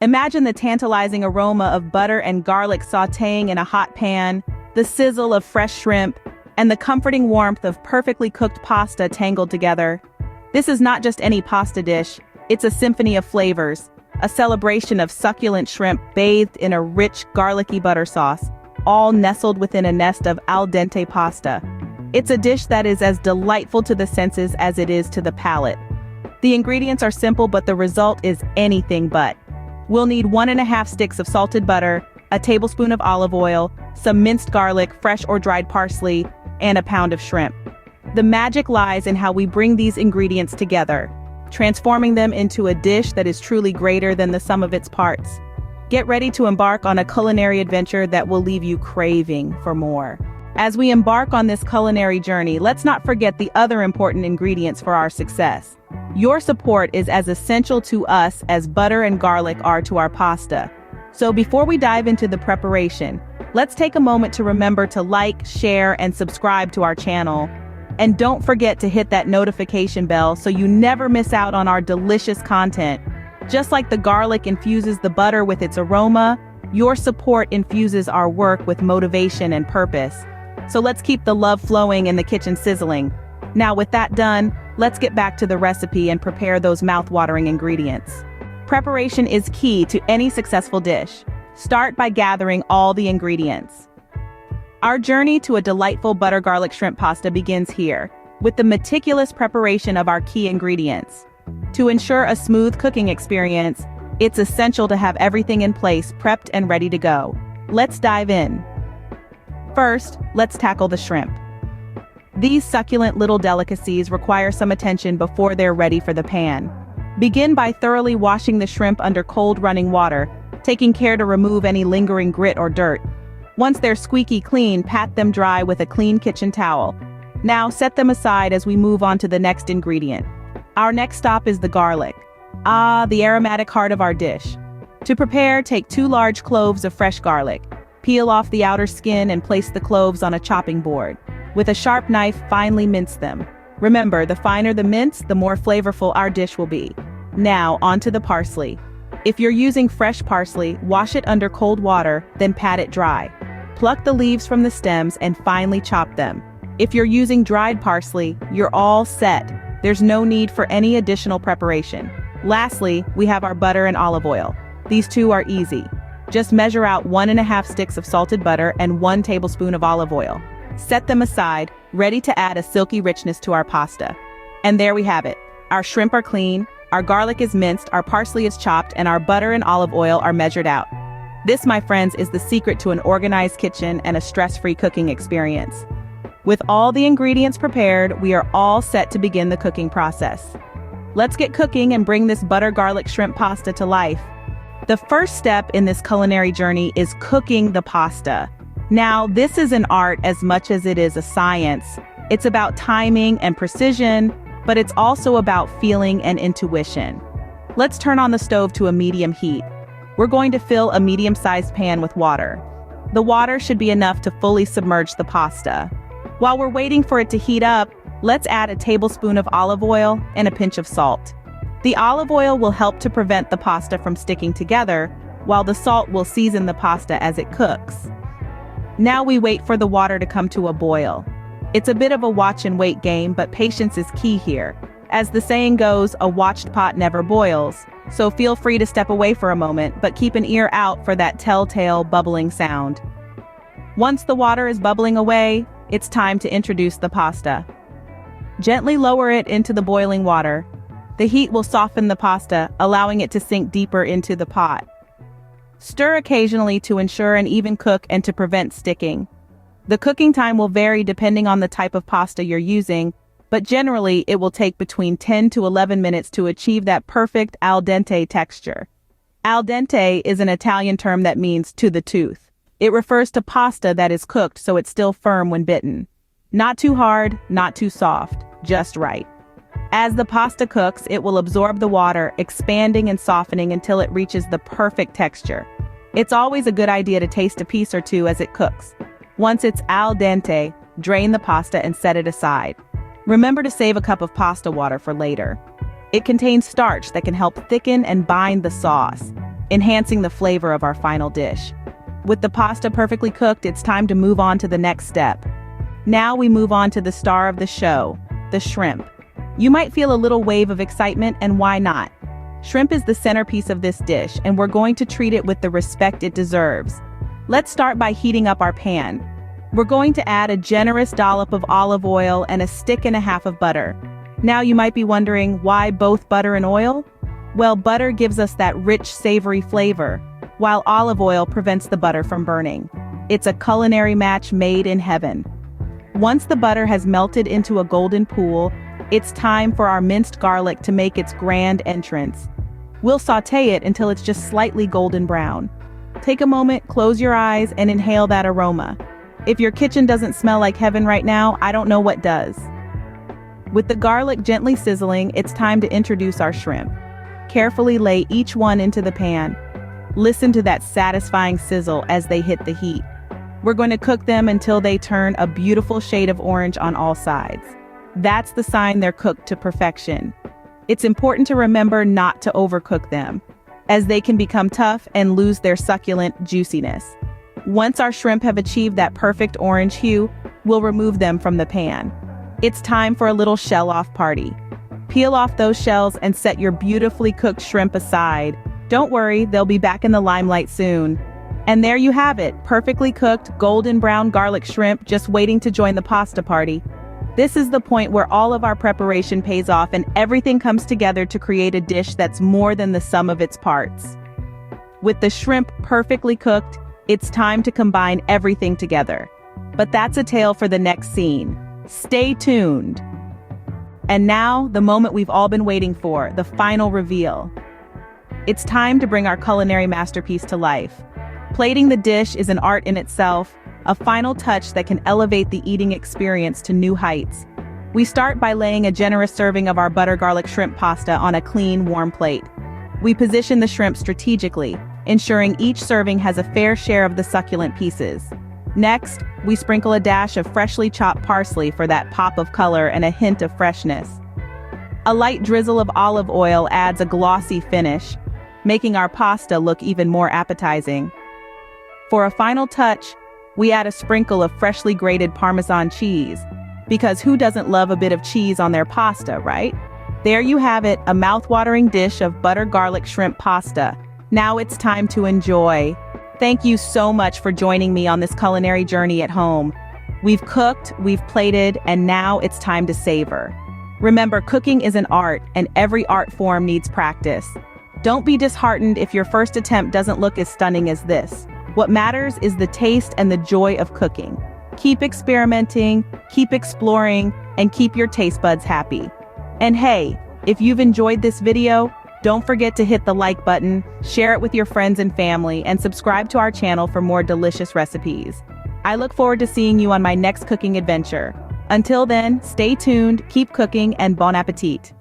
Imagine the tantalizing aroma of butter and garlic sautéing in a hot pan, the sizzle of fresh shrimp, and the comforting warmth of perfectly cooked pasta tangled together. This is not just any pasta dish, it's a symphony of flavors, a celebration of succulent shrimp bathed in a rich garlicky butter sauce, all nestled within a nest of al dente pasta. It's a dish that is as delightful to the senses as it is to the palate. The ingredients are simple, but the result is anything but. We'll need 1.5 sticks of salted butter, a tablespoon of olive oil, some minced garlic, fresh or dried parsley, and a pound of shrimp. The magic lies in how we bring these ingredients together, transforming them into a dish that is truly greater than the sum of its parts. Get ready to embark on a culinary adventure that will leave you craving for more. As we embark on this culinary journey, let's not forget the other important ingredients for our success. Your support is as essential to us as butter and garlic are to our pasta. So before we dive into the preparation, let's take a moment to remember to like, share, and subscribe to our channel. And don't forget to hit that notification bell so you never miss out on our delicious content. Just like the garlic infuses the butter with its aroma, your support infuses our work with motivation and purpose. So let's keep the love flowing and the kitchen sizzling. Now with that done, let's get back to the recipe and prepare those mouth-watering ingredients. Preparation is key to any successful dish. Start by gathering all the ingredients. Our journey to a delightful butter garlic shrimp pasta begins here, with the meticulous preparation of our key ingredients. To ensure a smooth cooking experience, it's essential to have everything in place, prepped and ready to go. Let's dive in. First, let's tackle the shrimp. These succulent little delicacies require some attention before they're ready for the pan. Begin by thoroughly washing the shrimp under cold running water, taking care to remove any lingering grit or dirt. Once they're squeaky clean, pat them dry with a clean kitchen towel. Now set them aside as we move on to the next ingredient. Our next stop is the garlic. The aromatic heart of our dish. To prepare, take 2 large cloves of fresh garlic. Peel off the outer skin and place the cloves on a chopping board. With a sharp knife, finely mince them. Remember, the finer the mince, the more flavorful our dish will be. Now, onto the parsley. If you're using fresh parsley, wash it under cold water, then pat it dry. Pluck the leaves from the stems and finely chop them. If you're using dried parsley, you're all set. There's no need for any additional preparation. Lastly, we have our butter and olive oil. These two are easy. Just measure out 1.5 sticks of salted butter and 1 tablespoon of olive oil. Set them aside, ready to add a silky richness to our pasta. And there we have it. Our shrimp are clean, our garlic is minced, our parsley is chopped, and our butter and olive oil are measured out. This, my friends, is the secret to an organized kitchen and a stress-free cooking experience. With all the ingredients prepared, we are all set to begin the cooking process. Let's get cooking and bring this butter garlic shrimp pasta to life. The first step in this culinary journey is cooking the pasta. Now, this is an art as much as it is a science. It's about timing and precision, but it's also about feeling and intuition. Let's turn on the stove to a medium heat. We're going to fill a medium-sized pan with water. The water should be enough to fully submerge the pasta. While we're waiting for it to heat up, let's add a tablespoon of olive oil and a pinch of salt. The olive oil will help to prevent the pasta from sticking together, while the salt will season the pasta as it cooks. Now we wait for the water to come to a boil. It's a bit of a watch and wait game, but patience is key here. As the saying goes, a watched pot never boils, so feel free to step away for a moment, but keep an ear out for that telltale bubbling sound. Once the water is bubbling away, it's time to introduce the pasta. Gently lower it into the boiling water. The heat will soften the pasta, allowing it to sink deeper into the pot. Stir occasionally to ensure an even cook and to prevent sticking. The cooking time will vary depending on the type of pasta you're using, but generally it will take between 10 to 11 minutes to achieve that perfect al dente texture. Al dente is an Italian term that means to the tooth. It refers to pasta that is cooked so it's still firm when bitten. Not too hard, not too soft, just right. As the pasta cooks, it will absorb the water, expanding and softening until it reaches the perfect texture. It's always a good idea to taste a piece or two as it cooks. Once it's al dente, drain the pasta and set it aside. Remember to save a cup of pasta water for later. It contains starch that can help thicken and bind the sauce. enhancing the flavor of our final dish. With the pasta perfectly cooked, it's time to move on to the next step. Now we move on to the star of the show, the shrimp. You might feel a little wave of excitement, and why not? Shrimp is the centerpiece of this dish, and we're going to treat it with the respect it deserves. Let's start by heating up our pan. We're going to add a generous dollop of olive oil and a stick and a half of butter. Now you might be wondering, why both butter and oil? Well, butter gives us that rich, savory flavor, while olive oil prevents the butter from burning. It's a culinary match made in heaven. Once the butter has melted into a golden pool, it's time for our minced garlic to make its grand entrance. We'll sauté it until it's just slightly golden brown. Take a moment, close your eyes, and inhale that aroma. If your kitchen doesn't smell like heaven right now, I don't know what does. With the garlic gently sizzling, it's time to introduce our shrimp. Carefully lay each one into the pan. Listen to that satisfying sizzle as they hit the heat. We're going to cook them until they turn a beautiful shade of orange on all sides. That's the sign they're cooked to perfection. It's important to remember not to overcook them, as they can become tough and lose their succulent juiciness. Once our shrimp have achieved that perfect orange hue, we'll remove them from the pan. It's time for a little shell-off party. Peel off those shells and set your beautifully cooked shrimp aside. Don't worry, they'll be back in the limelight soon. And there you have it, perfectly cooked, golden brown garlic shrimp just waiting to join the pasta party. This is the point where all of our preparation pays off and everything comes together to create a dish that's more than the sum of its parts. With the shrimp perfectly cooked, it's time to combine everything together. But that's a tale for the next scene. Stay tuned. And now, the moment we've all been waiting for, the final reveal. It's time to bring our culinary masterpiece to life. Plating the dish is an art in itself, a final touch that can elevate the eating experience to new heights. We start by laying a generous serving of our butter garlic shrimp pasta on a clean, warm plate. We position the shrimp strategically, ensuring each serving has a fair share of the succulent pieces. Next, we sprinkle a dash of freshly chopped parsley for that pop of color and a hint of freshness. A light drizzle of olive oil adds a glossy finish, making our pasta look even more appetizing. For a final touch, we add a sprinkle of freshly grated Parmesan cheese, because who doesn't love a bit of cheese on their pasta, right? There you have it, a mouth-watering dish of butter garlic shrimp pasta. Now it's time to enjoy. Thank you so much for joining me on this culinary journey at home. We've cooked, we've plated, and now it's time to savor. Remember, cooking is an art, and every art form needs practice. Don't be disheartened if your first attempt doesn't look as stunning as this. What matters is the taste and the joy of cooking. Keep experimenting, keep exploring, and keep your taste buds happy. And hey, if you've enjoyed this video, don't forget to hit the like button, share it with your friends and family, and subscribe to our channel for more delicious recipes. I look forward to seeing you on my next cooking adventure. Until then, stay tuned, keep cooking, and bon appetit.